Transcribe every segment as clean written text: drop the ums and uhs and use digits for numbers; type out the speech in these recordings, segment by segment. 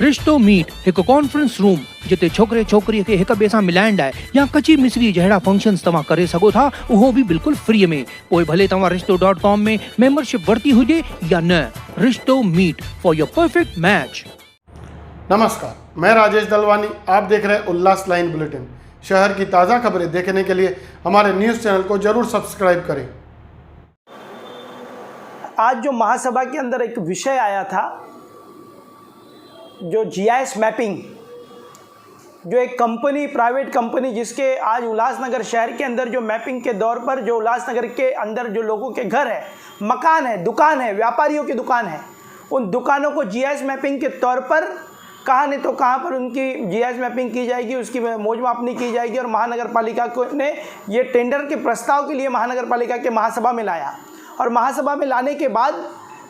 रिश्तो मीट एक conference room जिते छोकरे छोकरी के एक ॿिए सां मिलाइण लाइ या कची मिसरी जहिड़ा फंक्शन्स तव्हां करे सघो था, उहो भी बिल्कुल फ्री में। पोइ भले तव्हां रिश्तो.com में मेंबरशिप वरती हुजे या न। Rishto meet for your perfect match. नमस्कार, मैं राजेश दलवानी। आप देख रहे हैं उल्लास लाइन बुलेटिन। शहर की ताज़ा खबरें देखने के लिए हमारे न्यूज़ चैनल को जरूर सब्सक्राइब करें। आज जो महासभा के अंदर एक विषय आया था, जो जीआईएस मैपिंग, जो एक कंपनी, प्राइवेट कंपनी, जिसके आज उल्लासनगर शहर के अंदर जो मैपिंग के दौर पर जो उल्लासनगर के अंदर जो लोगों के घर है, मकान है, दुकान है, व्यापारियों की दुकान है, उन दुकानों को जीआईएस मैपिंग के तौर पर कहाँ नहीं तो कहाँ पर उनकी जीआईएस मैपिंग की जाएगी, उसकी मौज मापनी की जाएगी। और महानगर पालिका को ने ये टेंडर के प्रस्ताव के लिए महानगर पालिका के महासभा में लाया और महासभा में लाने के बाद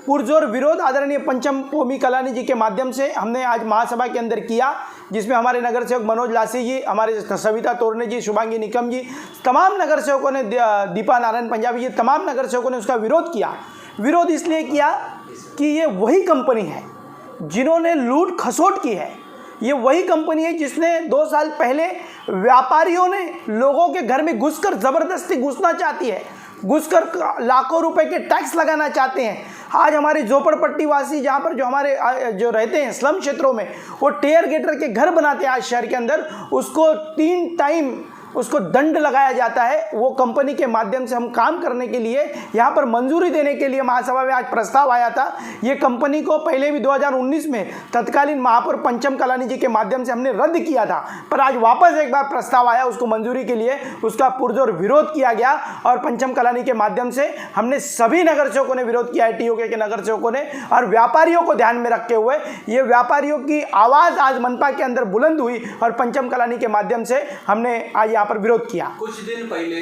पुरजोर विरोध आदरणीय पंचम ओमी कलानी जी के माध्यम से हमने आज महासभा के अंदर किया, जिसमें हमारे नगर सेवक मनोज लासी जी, हमारे सविता तोरने जी, शुभांगी निकम जी, तमाम नगर सेवकों ने, दीपा नारायण पंजाबी जी, तमाम नगर सेवकों ने उसका विरोध किया। विरोध इसलिए किया कि ये वही कंपनी है जिन्होंने लूट खसोट की है। ये वही कंपनी है जिसने 2 साल पहले व्यापारियों ने लोगों के घर में घुसकर ज़बरदस्ती घुसना चाहती है, घुसकर लाखों रुपए के टैक्स लगाना चाहते हैं। आज हमारे झोपड़पट्टी वासी, जहाँ पर जो हमारे जो रहते हैं स्लम क्षेत्रों में, वो टेयर गेटर के घर बनाते हैं आज शहर के अंदर, उसको 3 टाइम उसको दंड लगाया जाता है। वो कंपनी के माध्यम से हम काम करने के लिए यहाँ पर मंजूरी देने के लिए महासभा में आज प्रस्ताव आया था। ये कंपनी को पहले भी 2019 में तत्कालीन महापौर पंचम कलानी जी के माध्यम से हमने रद्द किया था, पर आज वापस एक बार प्रस्ताव आया उसको मंजूरी के लिए, उसका पुरजोर विरोध किया गया और पंचम कलानी के माध्यम से हमने सभी नगर सेवकों ने विरोध किया है, टीओके के नगर सेवकों ने। और व्यापारियों को ध्यान में रखते हुए ये व्यापारियों की आवाज़ आज मनपा के अंदर बुलंद हुई और पंचम कलानी के माध्यम से हमने आज यहाँ पर विरोध किया। कुछ दिन पहले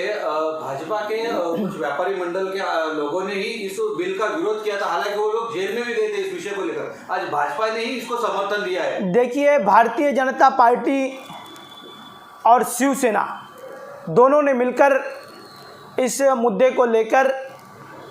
भाजपा के कुछ व्यापारी मंडल के लोगों ने ही इस बिल का विरोध किया था, हालांकि वो लोग जेल में भी गए थे इस विषय को लेकर। आज भाजपा ने ही इसको समर्थन दिया है। देखिए, भारतीय जनता पार्टी और शिवसेना दोनों ने मिलकर इस मुद्दे को लेकर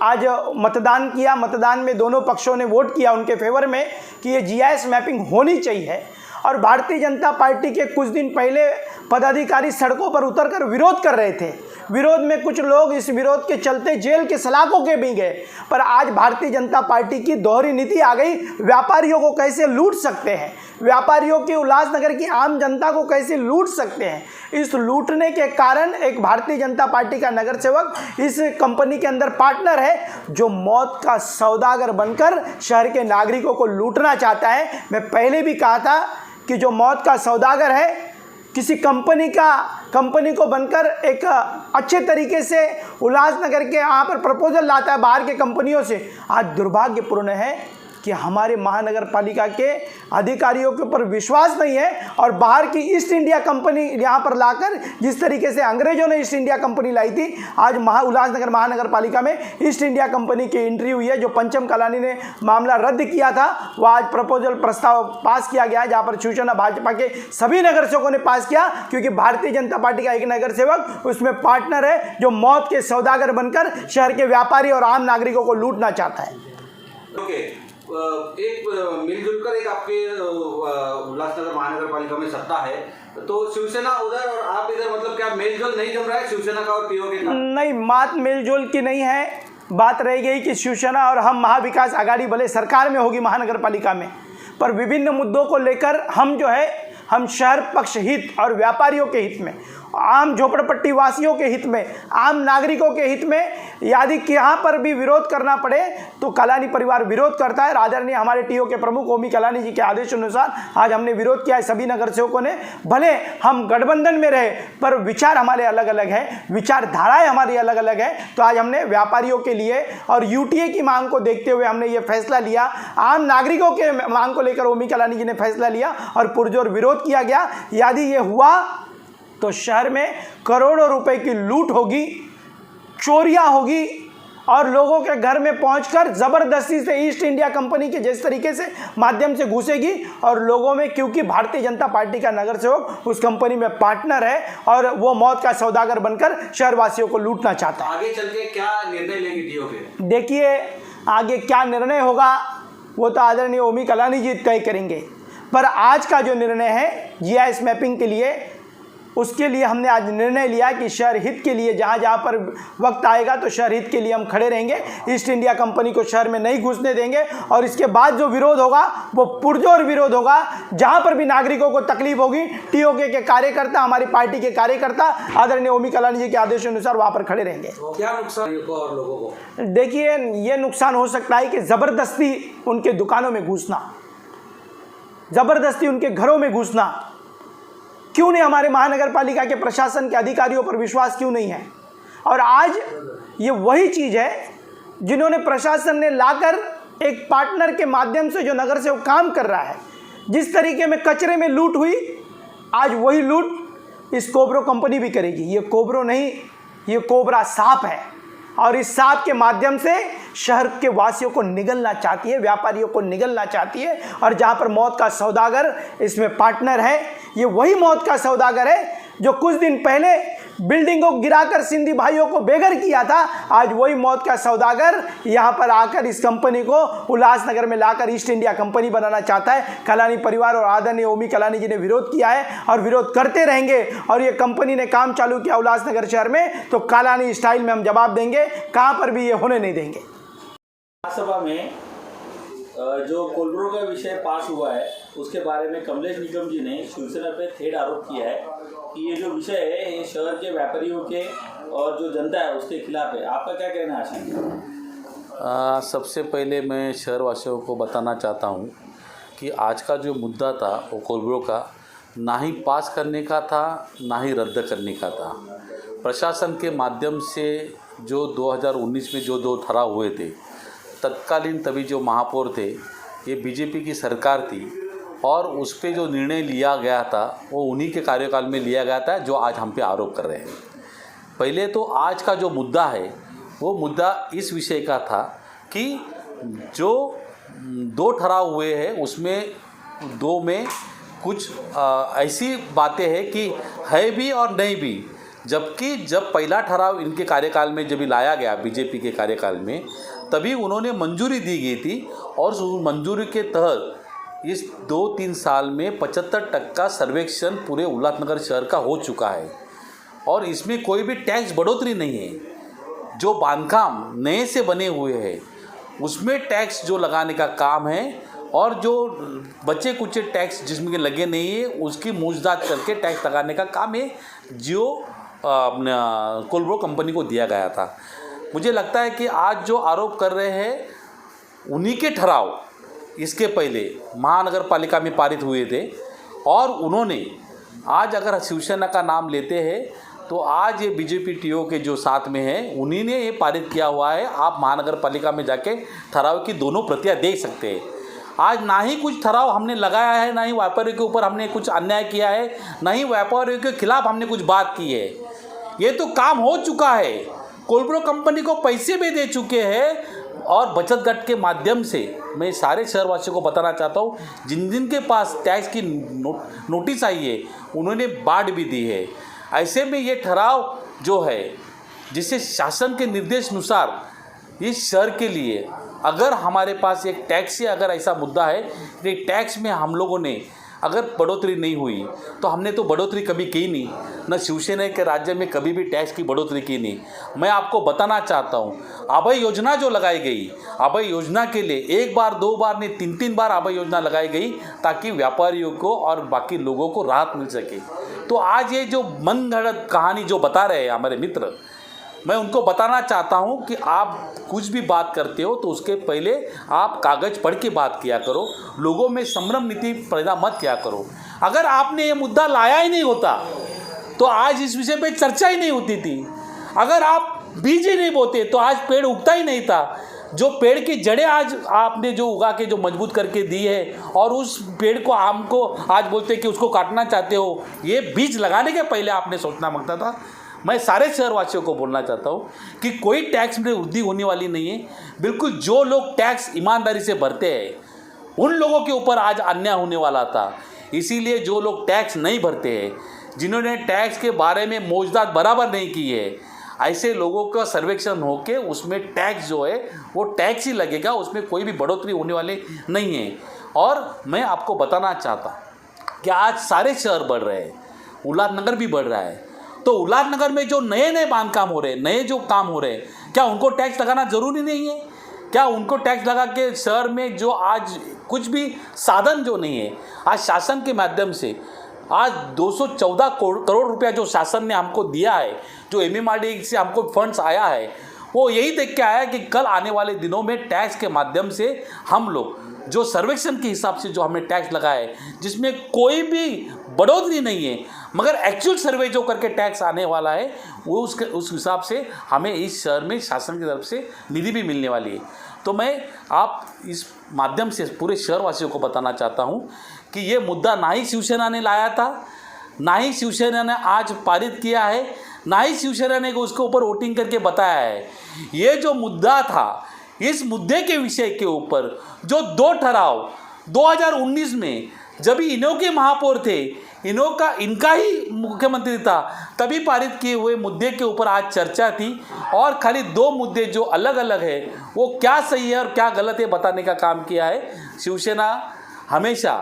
आज मतदान किया। मतदान में दोनों पक्षों ने वोट किया उनके फेवर में कि ये जीआईएस मैपिंग होनी चाहिए। और भारतीय जनता पार्टी के कुछ दिन पहले पदाधिकारी सड़कों पर उतरकर विरोध कर रहे थे। विरोध में कुछ लोग इस विरोध के चलते जेल के सलाखों के भी गए। पर आज भारतीय जनता पार्टी की दोहरी नीति आ गई, व्यापारियों को कैसे लूट सकते हैं, व्यापारियों की, उल्लासनगर की आम जनता को कैसे लूट सकते हैं। इस लूटने के कारण एक भारतीय जनता पार्टी का नगर सेवक इस कंपनी के अंदर पार्टनर है, जो मौत का सौदागर बनकर शहर के नागरिकों को लूटना चाहता है। मैं पहले भी कहा था कि जो मौत का सौदागर है, किसी कंपनी को बनकर एक अच्छे तरीके से उल्लासनगर के यहाँ पर प्रपोजल लाता है बाहर के कंपनियों से। आज दुर्भाग्यपूर्ण है कि हमारे महानगर पालिका के अधिकारियों के ऊपर विश्वास नहीं है और बाहर की ईस्ट इंडिया कंपनी यहाँ पर लाकर, जिस तरीके से अंग्रेजों ने ईस्ट इंडिया कंपनी लाई थी, आज उल्लासनगर महानगर पालिका में ईस्ट इंडिया कंपनी की एंट्री हुई है। जो पंचम कलानी ने मामला रद्द किया था, वो आज प्रस्ताव पास किया गया है, जहाँ पर शिवसेना भाजपा के सभी नगर सेवकों ने पास किया, क्योंकि भारतीय जनता पार्टी का एक नगर सेवक उसमें पार्टनर है, जो मौत के सौदागर बनकर शहर के व्यापारी और आम नागरिकों को लूटना चाहता है। एक मिलजुल कर एक आपके उल्लासनगर महानगर पालिका में सत्ता है, तो शिवसेना उधर और आप इधर, मतलब क्या मेलजोल नहीं जम रहा है शिवसेना का और टीओके का? नहीं, बात मेलजोल की नहीं है। बात रह गई कि शिवसेना और हम महाविकास आघाड़ी भले सरकार में होगी महानगर पालिका में, पर विभिन्न मुद्दों को लेकर हम शहर पक्ष हित और व्यापारियों के हित में, आम झोपड़पट्टी वासियों के हित में, आम नागरिकों के हित में, यदि यहाँ पर भी विरोध करना पड़े तो कलानी परिवार विरोध करता है। आदरणीय हमारे टीओ के प्रमुख ओमी कलानी जी के आदेश अनुसार आज हमने विरोध किया है सभी नगर सेवकों ने। भले हम गठबंधन में रहे, पर विचार हमारे अलग अलग है, विचारधाराएं हमारी अलग अलग है। तो आज हमने व्यापारियों के लिए और यूटीए की मांग को देखते हुए हमने ये फैसला लिया, आम नागरिकों के मांग को लेकर ओमी कलानी जी ने फैसला लिया और पुरजोर विरोध किया गया। यदि ये हुआ तो शहर में करोड़ों रुपए की लूट होगी, चोरियां होगी और लोगों के घर में पहुंचकर ज़बरदस्ती से ईस्ट इंडिया कंपनी के जिस तरीके से माध्यम से घुसेगी और लोगों में, क्योंकि भारतीय जनता पार्टी का नगर सेवक उस कंपनी में पार्टनर है और वो मौत का सौदागर बनकर शहरवासियों को लूटना चाहता है। आगे चल के क्या निर्णय लेंगे टीओके? देखिए, आगे क्या निर्णय होगा वो तो आदरणीय ओमी कलानी जी तय करेंगे, पर आज का जो निर्णय है जीआईएस मैपिंग के लिए, उसके लिए हमने आज निर्णय लिया कि शहर हित के लिए जहाँ जहाँ पर वक्त आएगा तो शहर हित के लिए हम खड़े रहेंगे। ईस्ट इंडिया कंपनी को शहर में नहीं घुसने देंगे और इसके बाद जो विरोध होगा वो पुरजोर विरोध होगा। जहाँ पर भी नागरिकों को तकलीफ होगी, टीओके के कार्यकर्ता, हमारी पार्टी के कार्यकर्ता आदरणीय ओमी कलानी जी के आदेशानुसार वहाँ पर खड़े रहेंगे। क्या नुकसान और लोगों को? देखिए, ये नुकसान हो सकता है कि ज़बरदस्ती उनके दुकानों में घुसना, ज़बरदस्ती उनके घरों में घुसना। क्यों नहीं हमारे महानगर पालिका के प्रशासन के अधिकारियों पर विश्वास क्यों नहीं है? और आज ये वही चीज़ है जिन्होंने प्रशासन ने लाकर एक पार्टनर के माध्यम से जो नगर से वो काम कर रहा है। जिस तरीके में कचरे में लूट हुई, आज वही लूट इस कोबरो कंपनी भी करेगी। ये कोबरो नहीं, ये कोबरा सांप है और इस सांप के माध्यम से शहर के वासियों को निगलना चाहती है, व्यापारियों को निगलना चाहती है। और जहाँ पर मौत का सौदागर इसमें पार्टनर है, ये वही मौत का सौदागर है जो कुछ दिन पहले बिल्डिंगों को गिराकर सिंधी भाइयों को बेघर किया था। आज वही मौत का सौदागर यहाँ पर आकर इस कंपनी को उल्लासनगर में लाकर ईस्ट इंडिया कंपनी बनाना चाहता है। कलानी परिवार और आदरणीय ओमी कलानी जी ने विरोध किया है और विरोध करते रहेंगे। और ये कंपनी ने काम चालू किया उल्लासनगर शहर में तो कलानी स्टाइल में हम जवाब देंगे, कहाँ पर भी ये होने नहीं देंगे। लोकसभा में जो कोलब्रो का विषय पास हुआ है उसके बारे में कमलेश निगम जी ने शिवसेना पे थेट आरोप किया है कि ये जो विषय है ये शहर के व्यापारियों के और जो जनता है उसके खिलाफ है। आपका क्या कहना है आशा? सबसे पहले मैं शहरवासियों को बताना चाहता हूँ कि आज का जो मुद्दा था वो कोलब्रो का ना ही पास करने का था ना ही रद्द करने का था। प्रशासन के माध्यम से जो 2019 में जो 2 ठहराव हुए थे, तत्कालीन तभी जो महापौर थे ये बीजेपी की सरकार थी और उस पर जो निर्णय लिया गया था वो उन्हीं के कार्यकाल में लिया गया था जो आज हम पे आरोप कर रहे हैं। पहले तो आज का जो मुद्दा है वो मुद्दा इस विषय का था कि जो 2 ठहराव हुए हैं उसमें 2 में कुछ ऐसी बातें हैं कि है भी और नहीं भी। जबकि जब पहला ठहराव इनके कार्यकाल में जब लाया गया बीजेपी के कार्यकाल में तभी उन्होंने मंजूरी दी गई थी और उस मंजूरी के तहत इस 2-3 साल में 75% सर्वेक्षण पूरे उल्लासनगर शहर का हो चुका है और इसमें कोई भी टैक्स बढ़ोतरी नहीं है। जो बांधकाम नए से बने हुए हैं उसमें टैक्स जो लगाने का काम है और जो बचे कुचे टैक्स जिसमें लगे नहीं है उसकी मूंजदात करके टैक्स लगाने का काम है जो कोलब्रो कंपनी को दिया गया था। मुझे लगता है कि आज जो आरोप कर रहे हैं उन्हीं के ठहराव इसके पहले महानगर पालिका में पारित हुए थे और उन्होंने आज अगर शिवसेना का नाम लेते हैं तो आज ये बीजेपी टीओ के जो साथ में है उन्हीं ने ये पारित किया हुआ है। आप महानगर पालिका में जाके ठहराव की दोनों प्रतियां देख सकते हैं। आज ना ही कुछ ठहराव हमने लगाया है, ना ही व्यापारियों के ऊपर हमने कुछ अन्याय किया है, ना ही व्यापारियों के खिलाफ हमने कुछ बात की है। ये तो काम हो चुका है। कोलब्रो कंपनी को पैसे भी दे चुके हैं और बचत गट के माध्यम से मैं सारे शहरवासियों को बताना चाहता हूँ जिन जिन के पास टैक्स की नोटिस आई है उन्होंने बांट भी दी है। ऐसे में ये ठहराव जो है जिसे शासन के निर्देश अनुसार इस शहर के लिए अगर हमारे पास एक टैक्स से अगर ऐसा मुद्दा है कि टैक्स में हम लोगों ने अगर बढ़ोतरी नहीं हुई तो हमने तो बढ़ोतरी कभी की नहीं, न शिवसेना के राज्य में कभी भी टैक्स की बढ़ोतरी की नहीं। मैं आपको बताना चाहता हूँ अभय योजना जो लगाई गई, अभय योजना के लिए 1 बार 2 बार नहीं 3-3 बार अभय योजना लगाई गई ताकि व्यापारियों को और बाकी लोगों को राहत मिल सके। तो आज ये जो मनगढ़ंत कहानी जो बता रहे हैं हमारे मित्र, मैं उनको बताना चाहता हूं कि आप कुछ भी बात करते हो तो उसके पहले आप कागज़ पढ़ के बात किया करो, लोगों में संभ्रम नीति पैदा मत किया करो। अगर आपने ये मुद्दा लाया ही नहीं होता तो आज इस विषय पे चर्चा ही नहीं होती थी। अगर आप बीज ही नहीं बोते तो आज पेड़ उगता ही नहीं था। जो पेड़ की जड़ें आज आपने जो उगा के जो मजबूत करके दी है और उस पेड़ को हमको आज बोलते कि उसको काटना चाहते हो, ये बीज लगाने के पहले आपने सोचना मांगता था। मैं सारे शहरवासियों को बोलना चाहता हूँ कि कोई टैक्स में वृद्धि होने वाली नहीं है। बिल्कुल जो लोग टैक्स ईमानदारी से भरते हैं उन लोगों के ऊपर आज अन्याय होने वाला था। इसीलिए जो लोग टैक्स नहीं भरते हैं, जिन्होंने टैक्स के बारे में मौजदात बराबर नहीं की है, ऐसे लोगों का सर्वेक्षण होकर उसमें टैक्स जो है वो टैक्स ही लगेगा, उसमें कोई भी बढ़ोतरी होने वाली नहीं है। और मैं आपको बताना चाहता हूँ कि आज सारे शहर बढ़ रहे हैं, उल्लासनगर भी बढ़ रहा है। तो उल्लासनगर में जो नए नए बांधकाम हो रहे हैं, नए जो काम हो रहे हैं, क्या उनको टैक्स लगाना ज़रूरी नहीं है? क्या उनको टैक्स लगा के शहर में जो आज कुछ भी साधन जो नहीं है, आज शासन के माध्यम से आज 214 करोड़ रुपया जो शासन ने हमको दिया है, जो MMRDA से हमको फंड्स आया है, वो यही देख के आया है कि कल आने वाले दिनों में टैक्स के माध्यम से हम लोग जो सर्वेक्षण के हिसाब से जो हमने टैक्स लगाया है, जिसमें कोई भी बढ़ोतरी नहीं है, मगर एक्चुअल सर्वे जो करके टैक्स आने वाला है वो उस हिसाब से हमें इस शहर में शासन की तरफ से निधि भी मिलने वाली है। तो मैं आप इस माध्यम से पूरे शहरवासियों को बताना चाहता हूँ कि ये मुद्दा ना ही शिवसेना ने लाया था, ना ही शिवसेना ने आज पारित किया है, ना ही शिवसेना ने उसके ऊपर वोटिंग करके बताया है। ये जो मुद्दा था, इस मुद्दे के विषय के ऊपर जो 2 ठराव 2019 में जब इनो के महापौर थे, इनका ही मुख्यमंत्री था, तभी पारित किए हुए मुद्दे के ऊपर आज चर्चा थी। और खाली 2 मुद्दे जो अलग अलग है वो क्या सही है और क्या गलत है बताने का काम किया है। शिवसेना हमेशा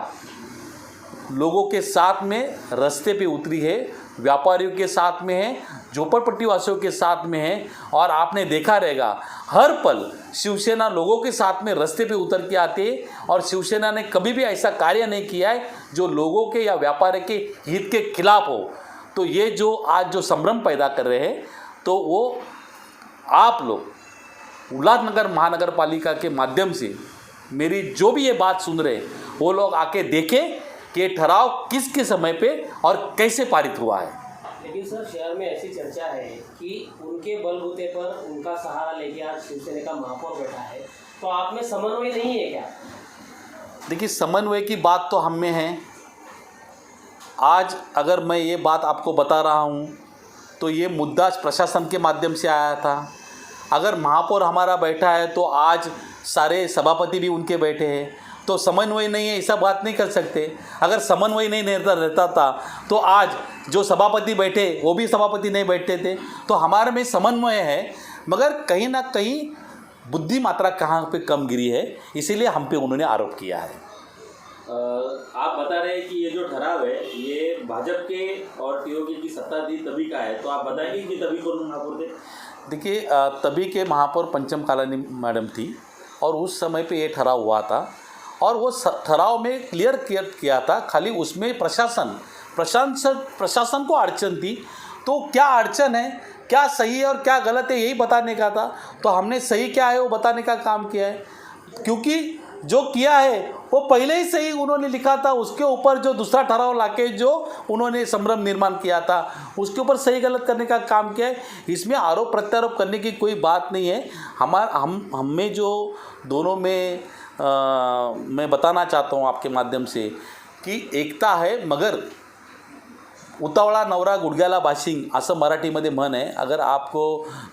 लोगों के साथ में रास्ते पे उतरी है, व्यापारियों के साथ में है, झोपड़पट्टी वासियों के साथ में है। और आपने देखा रहेगा हर पल शिवसेना लोगों के साथ में रास्ते पे उतर के आती है और शिवसेना ने कभी भी ऐसा कार्य नहीं किया है जो लोगों के या व्यापारी के हित के खिलाफ हो। तो ये जो आज जो संभ्रम पैदा कर रहे हैं, तो वो आप लोग उल्लासनगर महानगर पालिका के माध्यम से मेरी जो भी ये बात सुन रहे हैं वो लोग आके देखें कि ये ठराव किसके समय पे और कैसे पारित हुआ है। लेकिन सर, शहर में ऐसी चर्चा है कि उनके बलबूते पर उनका सहारा लेके आज शिवसेना का महापौर बैठा है, तो आप में समन्वय नहीं है क्या? देखिए, समन्वय की बात तो हम में है। आज अगर मैं ये बात आपको बता रहा हूँ तो ये मुद्दा प्रशासन के माध्यम से आया था। अगर महापौर हमारा बैठा है तो आज सारे सभापति भी उनके बैठे हैं, तो समन्वय नहीं है ऐसा बात नहीं कर सकते। अगर समन्वय नहीं रहता था तो आज जो सभापति बैठे वो भी सभापति नहीं बैठते थे। तो हमारे में समन्वय है, मगर कहीं ना कहीं बुद्धि मात्रा कहाँ पे कम गिरी है, इसीलिए हम पे उन्होंने आरोप किया है। आप बता रहे हैं कि ये जो ठराव है ये भाजपा के और टीओके की सत्ता थी तभी का है, तो आप बताएंगे कि तभी कौन महापौर थे? देखिए, तभी के महापौर पंचम कालानी मैडम थी और उस समय पे ये ठराव हुआ था और वो ठराव में क्लियर किया था। खाली उसमें प्रशासन को अड़चन थी। तो क्या अड़चन है, क्या सही है और क्या गलत है, यही बताने का था। तो हमने सही क्या है वो बताने का काम किया है, क्योंकि जो किया है वो पहले ही सही उन्होंने लिखा था। उसके ऊपर जो दूसरा ठराव लाके जो उन्होंने संभ्रम निर्माण किया था उसके ऊपर सही गलत करने का काम किया है। इसमें आरोप प्रत्यारोप करने की कोई बात नहीं है। हम में जो दोनों में मैं बताना चाहता हूँ आपके माध्यम से की एकता है, मगर उतावळा नवरा गुडघ्याला बाशिंग असं मराठीमध्ये म्हण आहे। अगर आपको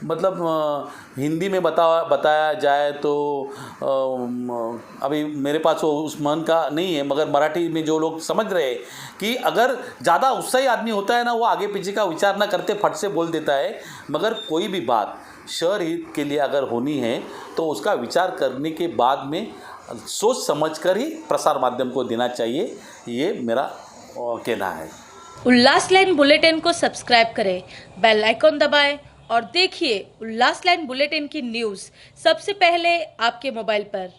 मतलब हिंदी में बताया जाए तो अभी मेरे पास वो उस मन का नहीं है, मगर मराठी में जो लोग समझ रहे हैं कि अगर ज़्यादा उत्साही आदमी होता है ना, वो आगे पीछे का विचार ना करते फट से बोल देता है। मगर कोई भी बात शहर हित के लिए अगर होनी है तो उसका विचार करने के बाद में सोच समझकर ही प्रसार माध्यम को देना चाहिए, ये मेरा कहना है। उल्लास लाइन बुलेटिन को सब्सक्राइब करें, बेल आइकॉन दबाएं और देखिए उल्लास लाइन बुलेटिन की न्यूज़ सबसे पहले आपके मोबाइल पर।